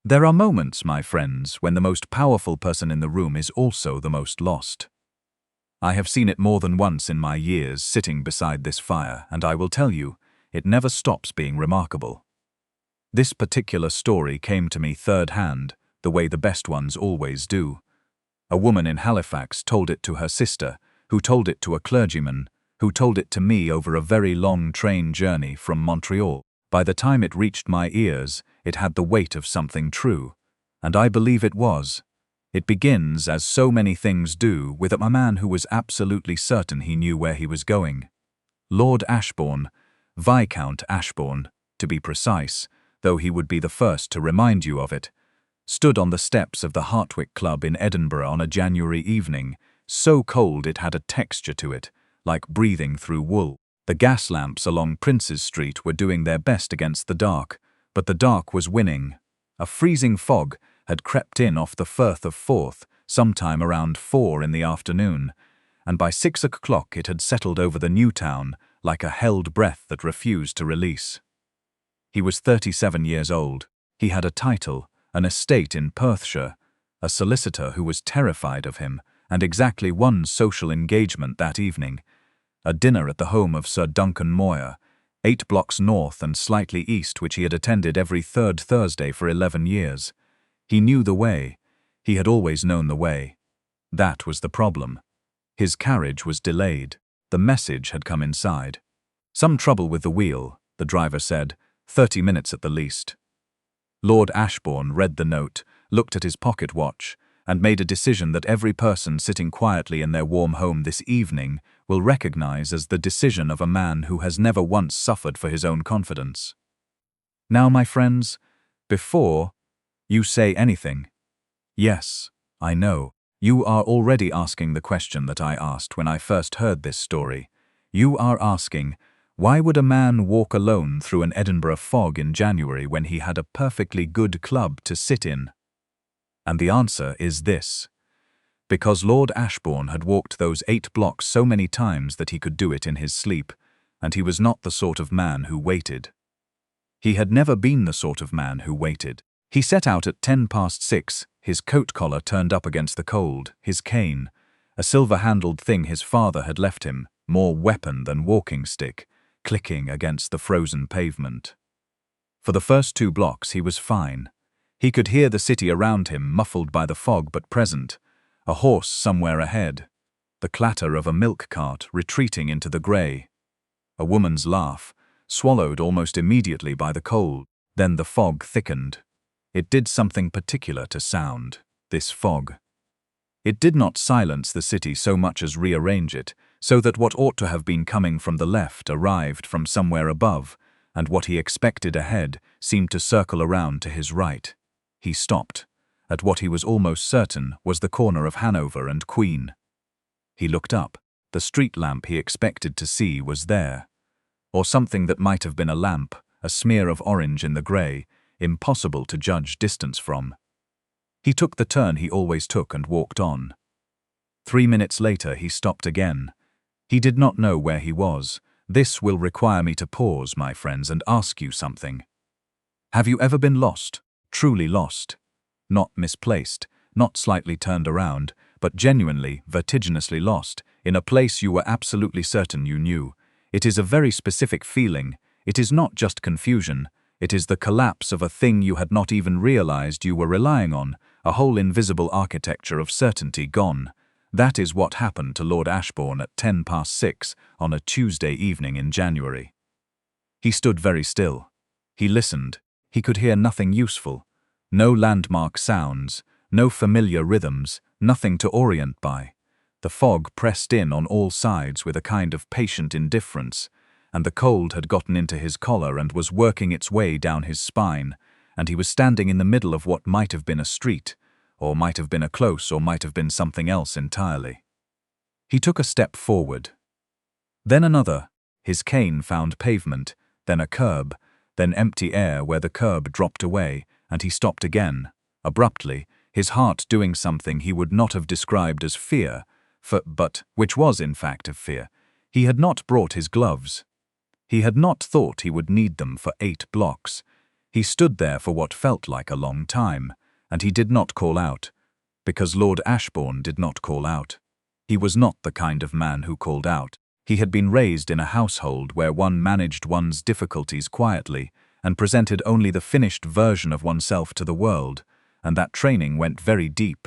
There are moments, my friends, when the most powerful person in the room is also the most lost. I have seen it more than once in my years sitting beside this fire, and I will tell you, it never stops being remarkable. This particular story came to me third hand, the way the best ones always do. A woman in Halifax told it to her sister, who told it to a clergyman, who told it to me over a very long train journey from Montreal. By the time it reached my ears, it had the weight of something true, and I believe it was. It begins, as so many things do, with a man who was absolutely certain he knew where he was going. Lord Ashbourne, Viscount Ashbourne, to be precise, though he would be the first to remind you of it, stood on the steps of the Hartwick Club in Edinburgh on a January evening, so cold it had a texture to it, like breathing through wool. The gas lamps along Princes Street were doing their best against the dark, but the dark was winning. A freezing fog had crept in off the Firth of Forth sometime around 4 in the afternoon, and by 6 o'clock it had settled over the new town like a held breath that refused to release. He was 37 years old. He had a title, an estate in Perthshire, a solicitor who was terrified of him, and exactly one social engagement that evening, a dinner at the home of Sir Duncan Moir, 8 blocks north and slightly east, which he had attended every third Thursday for 11 years. He knew the way. He had always known the way. That was the problem. His carriage was delayed. The message had come inside. Some trouble with the wheel, the driver said, 30 minutes at the least. Lord Ashbourne read the note, looked at his pocket watch, and made a decision that every person sitting quietly in their warm home this evening will recognize as the decision of a man who has never once suffered for his own confidence. Now, my friends, before you say anything, yes, I know, you are already asking the question that I asked when I first heard this story. You are asking, why would a man walk alone through an Edinburgh fog in January when he had a perfectly good club to sit in? And the answer is this: because Lord Ashbourne had walked those 8 blocks so many times that he could do it in his sleep, and he was not the sort of man who waited. He had never been the sort of man who waited. He set out at 6:10, his coat collar turned up against the cold, his cane, a silver-handled thing his father had left him, more weapon than walking stick, clicking against the frozen pavement. For the first 2 blocks he was fine. He could hear the city around him, muffled by the fog but present, a horse somewhere ahead, the clatter of a milk cart retreating into the grey, a woman's laugh, swallowed almost immediately by the cold. Then the fog thickened. It did something particular to sound, this fog. It did not silence the city so much as rearrange it, so that what ought to have been coming from the left arrived from somewhere above, and what he expected ahead seemed to circle around to his right. He stopped, at what he was almost certain was the corner of Hanover and Queen. He looked up. The street lamp he expected to see was there, or something that might have been a lamp, a smear of orange in the grey, impossible to judge distance from. He took the turn he always took and walked on. 3 minutes later he stopped again. He did not know where he was. This will require me to pause, my friends, and ask you something. Have you ever been lost? Truly lost? Not misplaced, not slightly turned around, but genuinely, vertiginously lost, in a place you were absolutely certain you knew. It is a very specific feeling. It is not just confusion. It is the collapse of a thing you had not even realized you were relying on, a whole invisible architecture of certainty gone. That is what happened to Lord Ashbourne at 6:10 on a Tuesday evening in January. He stood very still. He listened. He could hear nothing useful. No landmark sounds, no familiar rhythms, nothing to orient by. The fog pressed in on all sides with a kind of patient indifference, and the cold had gotten into his collar and was working its way down his spine, and he was standing in the middle of what might have been a street, or might have been a close, or might have been something else entirely. He took a step forward. Then another. His cane found pavement, then a curb, then empty air where the curb dropped away, and he stopped again, abruptly, his heart doing something he would not have described as fear, but which was in fact of fear. He had not brought his gloves. He had not thought he would need them for 8 blocks. He stood there for what felt like a long time, and he did not call out, because Lord Ashbourne did not call out. He was not the kind of man who called out. He had been raised in a household where one managed one's difficulties quietly and presented only the finished version of oneself to the world, and that training went very deep.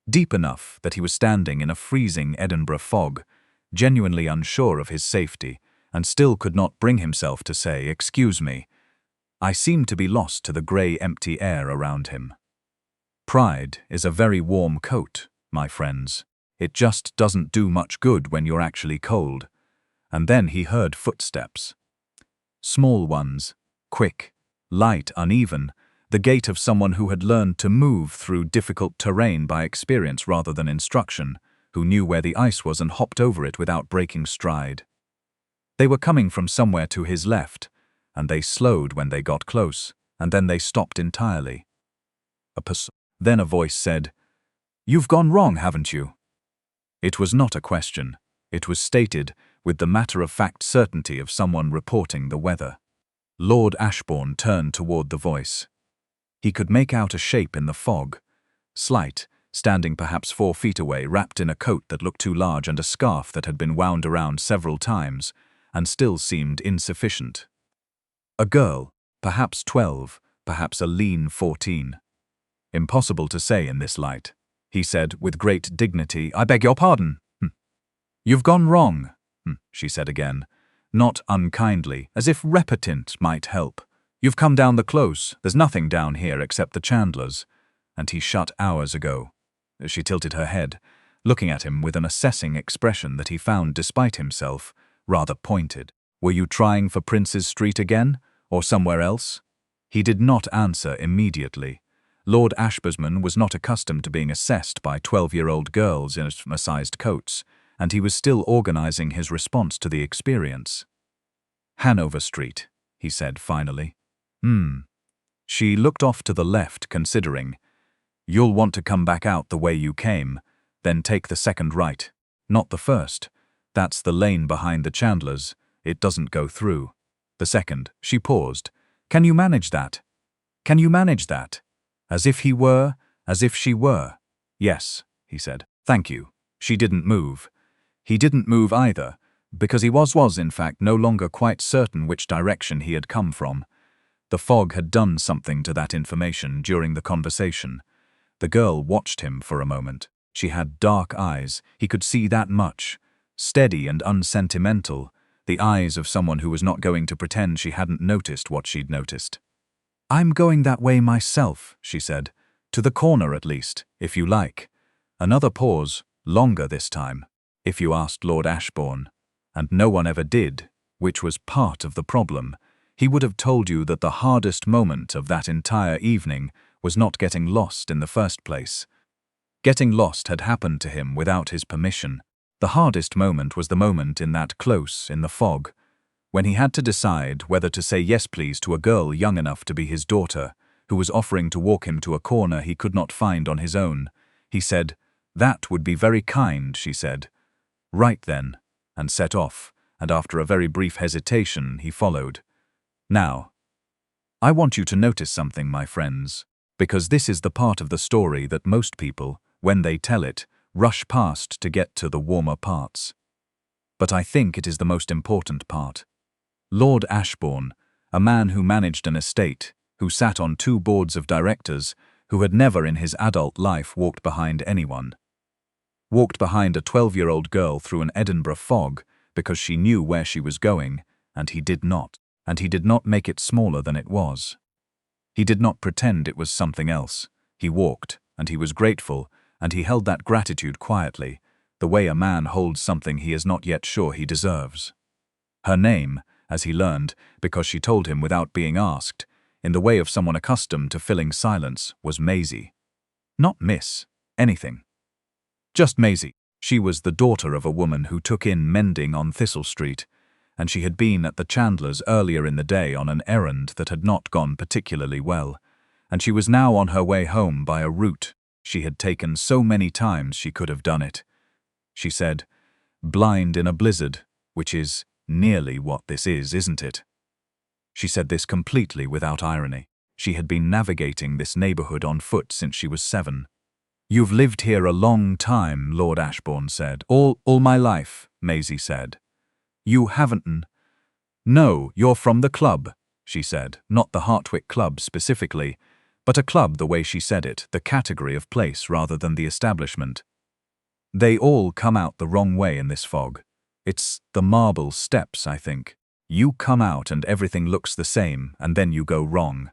Deep enough that he was standing in a freezing Edinburgh fog, genuinely unsure of his safety, and still could not bring himself to say, "Excuse me." I seemed to be lost to the grey, empty air around him. Pride is a very warm coat, my friends. It just doesn't do much good when you're actually cold. And then he heard footsteps. Small ones, quick, light, uneven, the gait of someone who had learned to move through difficult terrain by experience rather than instruction, who knew where the ice was and hopped over it without breaking stride. They were coming from somewhere to his left, and they slowed when they got close, and then they stopped entirely. Then a voice said, "You've gone wrong, haven't you?" It was not a question. It was stated with the matter-of-fact certainty of someone reporting the weather. Lord Ashbourne turned toward the voice. He could make out a shape in the fog, slight, standing perhaps 4 feet away, wrapped in a coat that looked too large and a scarf that had been wound around several times, and still seemed insufficient. A girl, perhaps 12, perhaps a lean 14. Impossible to say in this light. He said with great dignity, "I beg your pardon." "You've gone wrong," she said again, not unkindly, as if repetent might help. "You've come down the close. There's nothing down here except the chandlers. And he shut hours ago." She tilted her head, looking at him with an assessing expression that he found, despite himself, rather pointed. "Were you trying for Prince's Street again, or somewhere else?" He did not answer immediately. Lord Ashbourne was not accustomed to being assessed by 12-year-old girls in oversized coats, and he was still organizing his response to the experience. "Hanover Street," he said finally. She looked off to the left, considering. "You'll want to come back out the way you came, then take the second right. Not the first. That's the lane behind the chandlers. It doesn't go through. The second." She paused. "Can you manage that? Can you manage that?" As if he were, as if she were. "Yes," he said. "Thank you." She didn't move. He didn't move either, because he was in fact no longer quite certain which direction he had come from. The fog had done something to that information during the conversation. The girl watched him for a moment. She had dark eyes, he could see that much. Steady and unsentimental, the eyes of someone who was not going to pretend she hadn't noticed what she'd noticed. "I'm going that way myself," she said. "To the corner at least, if you like." Another pause, longer this time. "If you asked Lord Ashbourne, and no one ever did, which was part of the problem, he would have told you that the hardest moment of that entire evening was not getting lost in the first place. Getting lost had happened to him without his permission. The hardest moment was the moment in that close in the fog, when he had to decide whether to say yes please to a girl young enough to be his daughter, who was offering to walk him to a corner he could not find on his own. He said, "That would be very kind," she said. "Right then," and set off, and after a very brief hesitation he followed. Now, I want you to notice something, my friends, because this is the part of the story that most people, when they tell it, rush past to get to the warmer parts. But I think it is the most important part. Lord Ashbourne, a man who managed an estate, who sat on 2 boards of directors, who had never in his adult life walked behind anyone. Walked behind a 12-year-old girl through an Edinburgh fog because she knew where she was going, and he did not. And he did not make it smaller than it was. He did not pretend it was something else. He walked, and he was grateful, and he held that gratitude quietly, the way a man holds something he is not yet sure he deserves. Her name, as he learned, because she told him without being asked, in the way of someone accustomed to filling silence, was Maisie. Not Miss anything. Just Maisie. She was the daughter of a woman who took in mending on Thistle Street, and she had been at the chandler's earlier in the day on an errand that had not gone particularly well, and she was now on her way home by a route she had taken so many times she could have done it. She said, "Blind in a blizzard," which is nearly what this is, isn't it? She said this completely without irony. She had been navigating this neighborhood on foot since she was 7. "You've lived here a long time," Lord Ashbourne said. All my life," Maisie said. "You haven't?" "No, you're from the club," she said. Not the Hartwick Club specifically, but a club the way she said it, the category of place rather than the establishment. "They all come out the wrong way in this fog. It's the marble steps, I think. You come out and everything looks the same, and then you go wrong."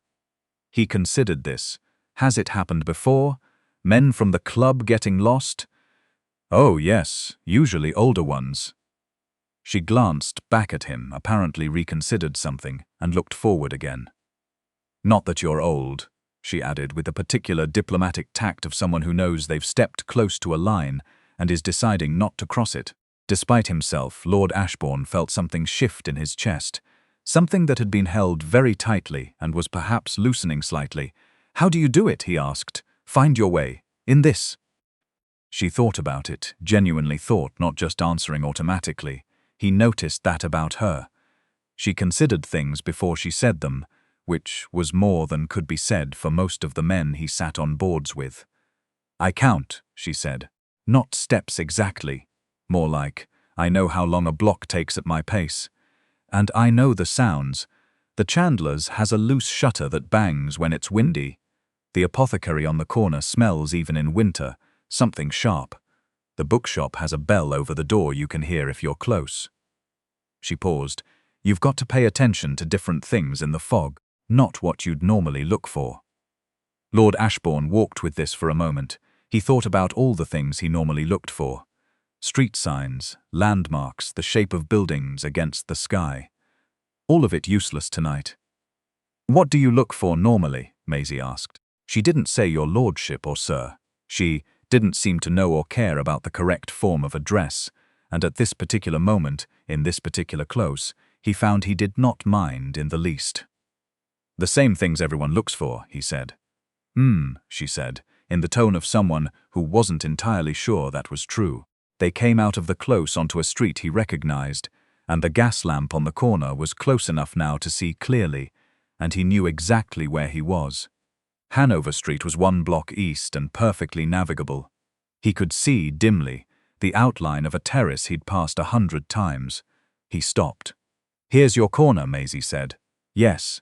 He considered this. Has it happened before? Men from the club getting lost? "Oh, yes, usually older ones." She glanced back at him, apparently reconsidered something, and looked forward again. "Not that you're old," she added with the particular diplomatic tact of someone who knows they've stepped close to a line and is deciding not to cross it. Despite himself, Lord Ashbourne felt something shift in his chest, something that had been held very tightly and was perhaps loosening slightly. "How do you do it?" he asked. "Find your way. In this?" She thought about it, genuinely thought, not just answering automatically. He noticed that about her. She considered things before she said them, which was more than could be said for most of the men he sat on boards with. "I count," she said. "Not steps exactly. More like, I know how long a block takes at my pace. And I know the sounds. The chandler's has a loose shutter that bangs when it's windy. The apothecary on the corner smells even in winter, something sharp. The bookshop has a bell over the door you can hear if you're close." She paused. "You've got to pay attention to different things in the fog, not what you'd normally look for." Lord Ashbourne walked with this for a moment. He thought about all the things he normally looked for. Street signs, landmarks, the shape of buildings against the sky. All of it useless tonight. "What do you look for normally?" Maisie asked. She didn't say your lordship or sir. She didn't seem to know or care about the correct form of address, and at this particular moment, in this particular close, he found he did not mind in the least. "The same things everyone looks for," he said. She said, in the tone of someone who wasn't entirely sure that was true. They came out of the close onto a street he recognized, and the gas lamp on the corner was close enough now to see clearly, and he knew exactly where he was. Hanover Street was 1 block east and perfectly navigable. He could see, dimly, the outline of a terrace he'd passed 100 times. He stopped. "Here's your corner," Maisie said. "Yes."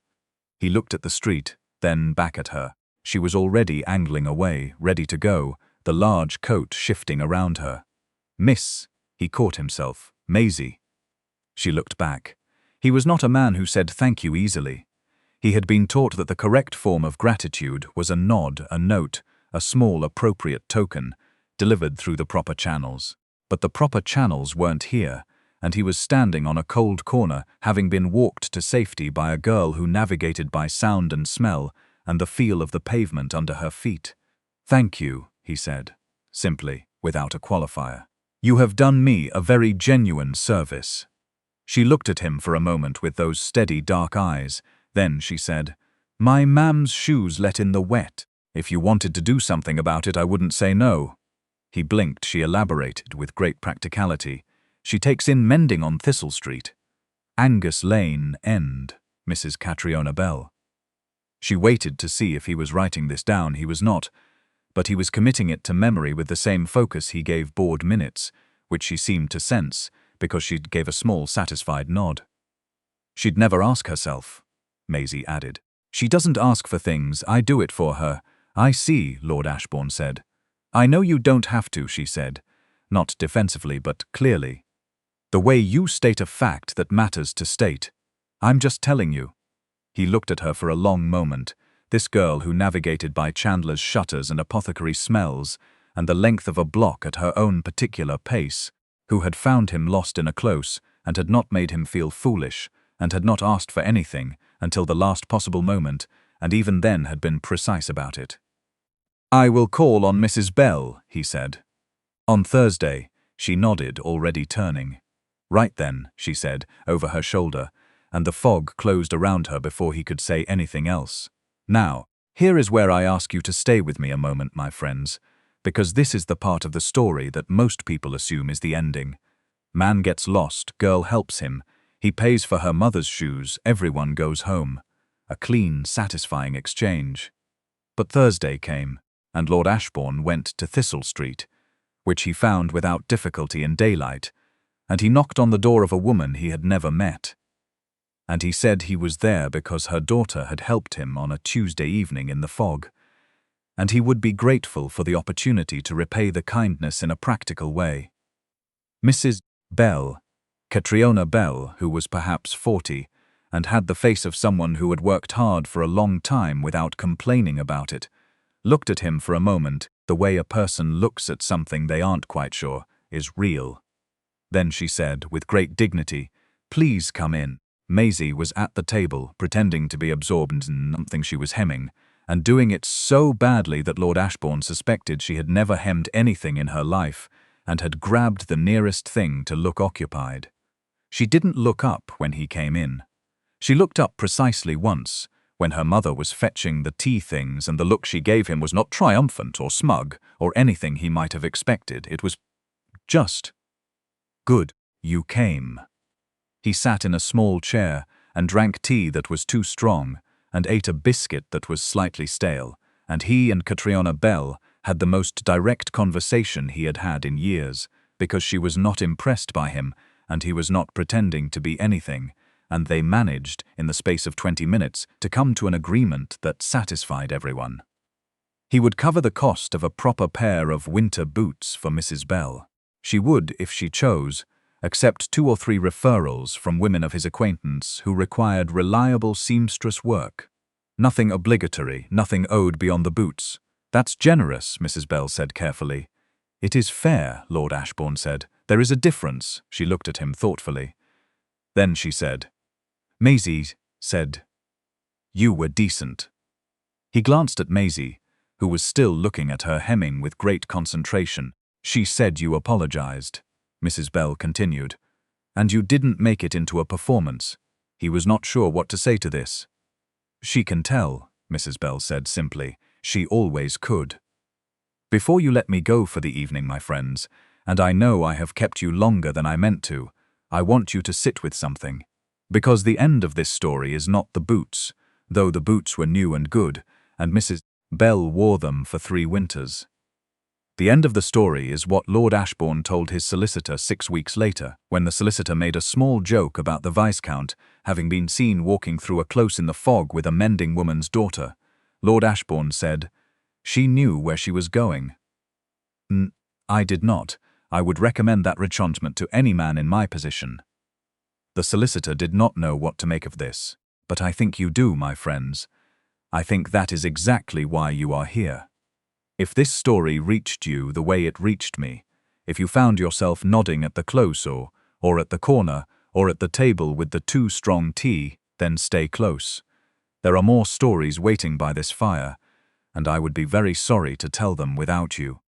He looked at the street, then back at her. She was already angling away, ready to go, the large coat shifting around her. "Miss," he caught himself. "Maisie." She looked back. He was not a man who said thank you easily. He had been taught that the correct form of gratitude was a nod, a note, a small appropriate token, delivered through the proper channels. But the proper channels weren't here, and he was standing on a cold corner, having been walked to safety by a girl who navigated by sound and smell and the feel of the pavement under her feet. "Thank you," he said, simply, without a qualifier. "You have done me a very genuine service." She looked at him for a moment with those steady dark eyes. Then she said, "My ma'am's shoes let in the wet. If you wanted to do something about it, I wouldn't say no." He blinked. She elaborated with great practicality. "She takes in mending on Thistle Street. Angus Lane, End, Mrs. Catriona Bell." She waited to see if he was writing this down. He was not, but he was committing it to memory with the same focus he gave board minutes, which she seemed to sense, because she gave a small satisfied nod. "She'd never ask herself," Maisie added. "She doesn't ask for things, I do it for her." "I see," Lord Ashbourne said. "I know you don't have to," she said, not defensively but clearly. "The way you state a fact that matters to state. I'm just telling you." He looked at her for a long moment, this girl who navigated by chandler's shutters and apothecary smells, and the length of a block at her own particular pace, who had found him lost in a close and had not made him feel foolish, and had not asked for anything until the last possible moment, and even then had been precise about it. "I will call on Mrs. Bell," he said. "On Thursday," she nodded, already turning. "Right then," she said, over her shoulder, and the fog closed around her before he could say anything else. "Now, here is where I ask you to stay with me a moment, my friends, because this is the part of the story that most people assume is the ending. Man gets lost, girl helps him, he pays for her mother's shoes, everyone goes home. a clean, satisfying exchange. But Thursday came, and Lord Ashbourne went to Thistle Street, which he found without difficulty in daylight, and he knocked on the door of a woman he had never met. And he said he was there because her daughter had helped him on a Tuesday evening in the fog, and he would be grateful for the opportunity to repay the kindness in a practical way. Mrs. Bell, Catriona Bell, who was perhaps 40, and had the face of someone who had worked hard for a long time without complaining about it, looked at him for a moment the way a person looks at something they aren't quite sure is real. Then she said, with great dignity, "Please come in." Maisie was at the table, pretending to be absorbed in something she was hemming, and doing it so badly that Lord Ashbourne suspected she had never hemmed anything in her life, and had grabbed the nearest thing to look occupied. She didn't look up when he came in. She looked up precisely once, when her mother was fetching the tea things, and the look she gave him was not triumphant or smug or anything he might have expected. It was just, "Good, you came." He sat in a small chair and drank tea that was too strong, and ate a biscuit that was slightly stale, and he and Catriona Bell had the most direct conversation he had had in years, because she was not impressed by him, and he was not pretending to be anything, and they managed, in the space of 20 minutes, to come to an agreement that satisfied everyone. He would cover the cost of a proper pair of winter boots for Mrs. Bell. She would, if she chose, accept 2 or 3 referrals from women of his acquaintance who required reliable seamstress work. Nothing obligatory, nothing owed beyond the boots. "That's generous," Mrs. Bell said carefully. "It is fair," Lord Ashbourne said. "There is a difference." She looked at him thoughtfully. Then she said, "Maisie said you were decent." He glanced at Maisie, who was still looking at her hemming with great concentration. "She said you apologized," Mrs. Bell continued, "and you didn't make it into a performance." He was not sure what to say to this. "She can tell," Mrs. Bell said simply. "She always could. Before you let me go for the evening, my friends, and I know I have kept you longer than I meant to, I want you to sit with something. Because the end of this story is not the boots, though the boots were new and good, and Mrs. Bell wore them for 3 winters. The end of the story is what Lord Ashbourne told his solicitor 6 weeks later, when the solicitor made a small joke about the Viscount having been seen walking through a close in the fog with a mending woman's daughter. Lord Ashbourne said, "She knew where she was going." "I did not. I would recommend that retrenchment to any man in my position." The solicitor did not know what to make of this. "But I think you do, my friends. I think that is exactly why you are here. If this story reached you the way it reached me, if you found yourself nodding at the close or at the corner or at the table with the too strong tea, then stay close. There are more stories waiting by this fire, and I would be very sorry to tell them without you."